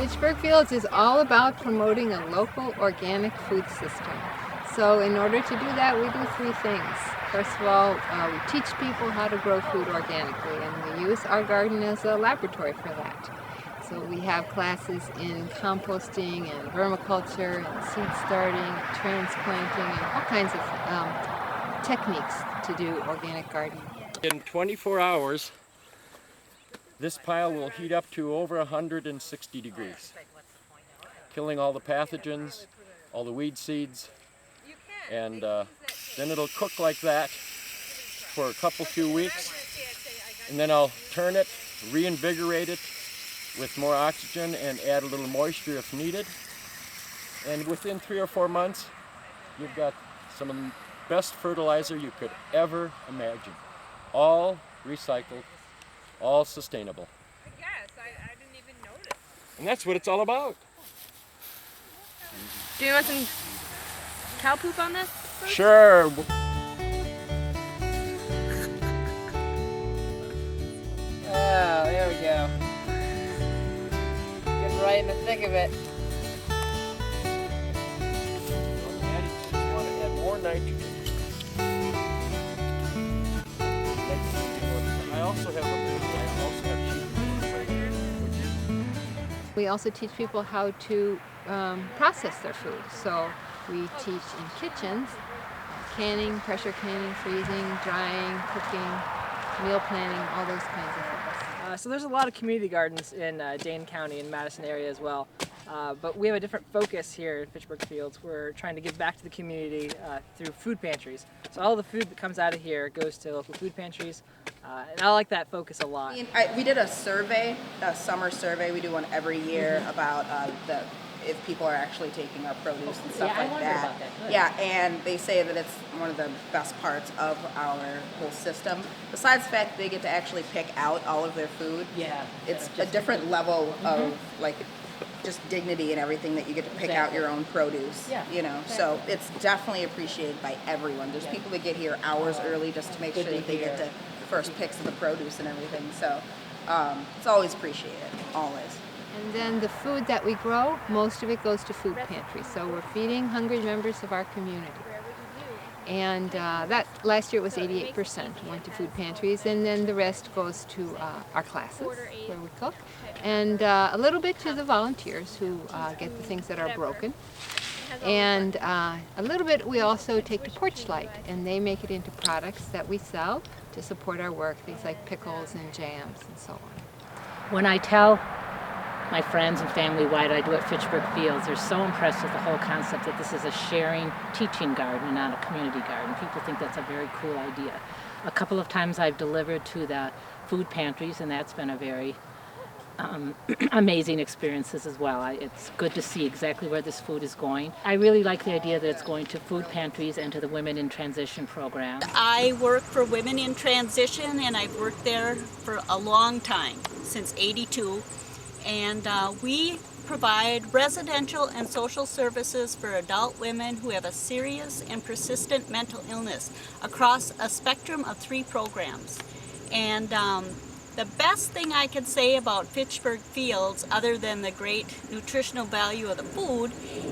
Fitchburg Fields is all about promoting a local organic food system. So in order to do that, we do three things. First of all, we teach people how to grow food organically, and we use our garden as a laboratory for that. So we have classes in composting and vermiculture and seed starting, transplanting, and all kinds of techniques to do organic gardening. In 24 hours, this pile will heat up to over 160 degrees, killing all the pathogens, all the weed seeds, and then it'll cook like that for a few weeks, and then I'll turn it, reinvigorate it with more oxygen and add a little moisture if needed. And within 3 or 4 months, you've got some of the best fertilizer you could ever imagine. All recycled, all sustainable. I guess. I didn't even notice. And that's what it's all about. Do you want some cow poop on this? Sure. Oh, there we go. Getting right in the thick of it. I want to add more nitrogen. I also have We also teach people how to process their food. So we teach in kitchens, canning, pressure canning, freezing, drying, cooking, meal planning, all those kinds of things. So there's a lot of community gardens in Dane County and Madison area as well. But we have a different focus here in Fitchburg Fields. We're trying to give back to the community through food pantries. So all the food that comes out of here goes to local food pantries. And I like that focus a lot. We did a survey, a summer survey. We do one every year about if people are actually taking our produce and stuff like that. About that. Yeah, and they say that it's one of the best parts of our whole system. Besides the fact they get to actually pick out all of their food. Yeah. It's a different level of like just dignity and everything that you get to pick out your own produce. Yeah. You know, so it's definitely appreciated by everyone. There's people that get here hours early just to make sure that they get the first picks of the produce and everything. So it's always appreciated, always. And then the food that we grow, most of it goes to food pantries. So we're feeding hungry members of our community. And that last year it was 88% went to food pantries, and then the rest goes to our classes where we cook, and a little bit to the volunteers who get the things that are broken. And a little bit we also take to Porch Light, and they make it into products that we sell to support our work, things like pickles and jams and so on. When I tell my friends and family why I do at Fitchburg Fields, they're so impressed with the whole concept that this is a sharing teaching garden and not a community garden. People think that's a very cool idea. A couple of times I've delivered to the food pantries, and that's been a very amazing experiences as well. It's good to see exactly where this food is going. I really like the idea that it's going to food pantries and to the Women in Transition program. I work for Women in Transition, and I've worked there for a long time, since '82. And we provide residential and social services for adult women who have a serious and persistent mental illness across a spectrum of 3 programs. And the best thing I can say about Fitchburg Fields, other than the great nutritional value of the food,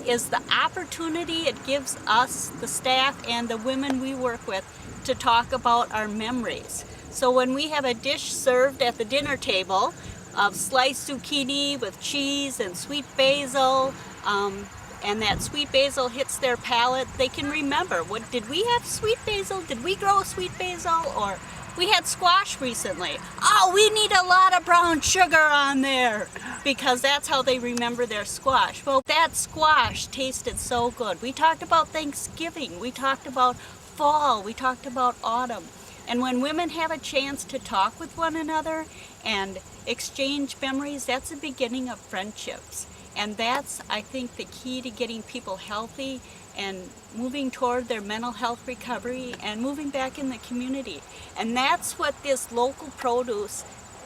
is the opportunity it gives us, the staff and the women we work with, to talk about our memories. So when we have a dish served at the dinner table of sliced zucchini with cheese and sweet basil, and that sweet basil hits their palate, they can remember, what did we have sweet basil? Did we grow sweet basil? Or we had squash recently. Oh, we need a lot of brown sugar on there, because that's how they remember their squash. Well, that squash tasted so good. We talked about Thanksgiving, we talked about fall, we talked about autumn. And when women have a chance to talk with one another and exchange memories, that's the beginning of friendships. And that's, I think, the key to getting people healthy and moving toward their mental health recovery and moving back in the community. And that's what this local produce,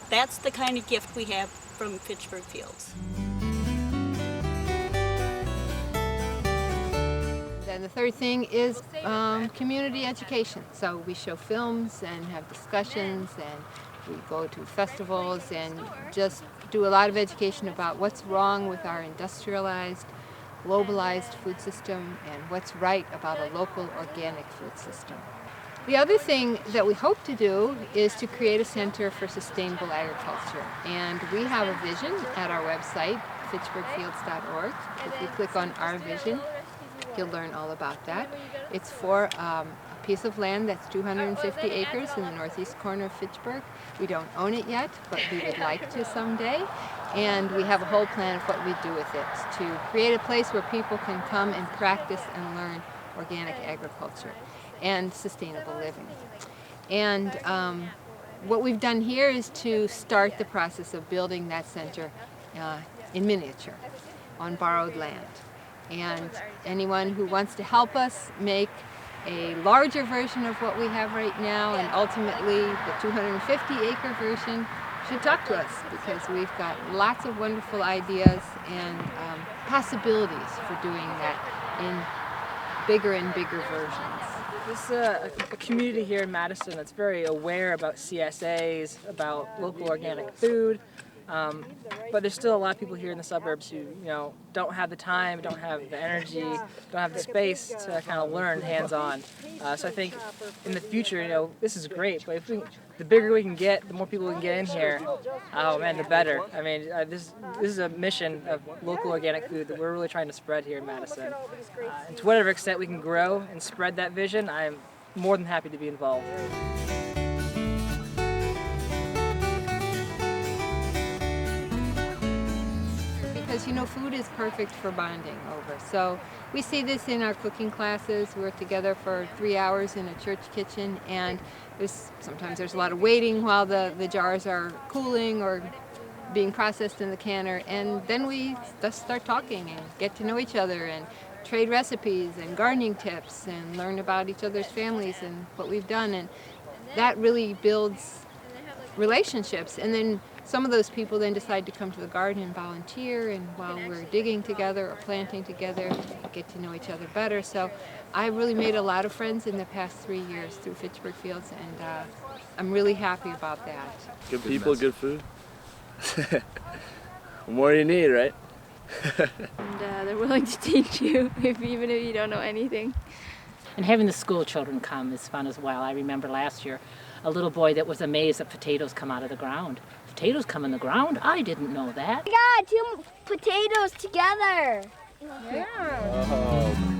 that's the kind of gift we have from Fitchburg Fields. Then And the third thing is community education. So we show films and have discussions, and we go to festivals and just do a lot of education about what's wrong with our industrialized, globalized food system and what's right about a local organic food system. The other thing that we hope to do is to create a center for sustainable agriculture. And we have a vision at our website, fitchburgfields.org. If you click on our vision, you'll learn all about that. It's for a piece of land that's 250 acres in the northeast corner of Fitchburg. We don't own it yet, but we would like to someday. And we have a whole plan of what we do with it, to create a place where people can come and practice and learn organic agriculture and sustainable living. And what we've done here is to start the process of building that center in miniature on borrowed land. And anyone who wants to help us make a larger version of what we have right now, and ultimately the 250-acre version, should talk to us, because we've got lots of wonderful ideas and possibilities for doing that in bigger and bigger versions. This is a community here in Madison that's very aware about CSAs, about local organic food, but there's still a lot of people here in the suburbs who, don't have the time, don't have the energy, don't have the space to kind of learn hands-on. So I think in the future, this is great, but the bigger we can get, the more people we can get in here, oh man, the better. I mean, this is a mission of local organic food that we're really trying to spread here in Madison. And to whatever extent we can grow and spread that vision, I'm more than happy to be involved. Because food is perfect for bonding over. So we see this in our cooking classes. We work together for 3 hours in a church kitchen, and sometimes there's a lot of waiting while the jars are cooling or being processed in the canner, and then we just start talking and get to know each other and trade recipes and gardening tips and learn about each other's families and what we've done, and that really builds relationships. And then some of those people then decide to come to the garden and volunteer, and while we're digging together or planting together, get to know each other better. So I really made a lot of friends in the past 3 years through Fitchburg Fields, and I'm really happy about that. Good people, good food. What more do you need, right? And they're willing to teach you, even if you don't know anything. And having the school children come is fun as well. I remember last year a little boy that was amazed that potatoes come out of the ground. Potatoes come in the ground? I didn't know that. Oh my God, 2 potatoes together. Yeah. Oh.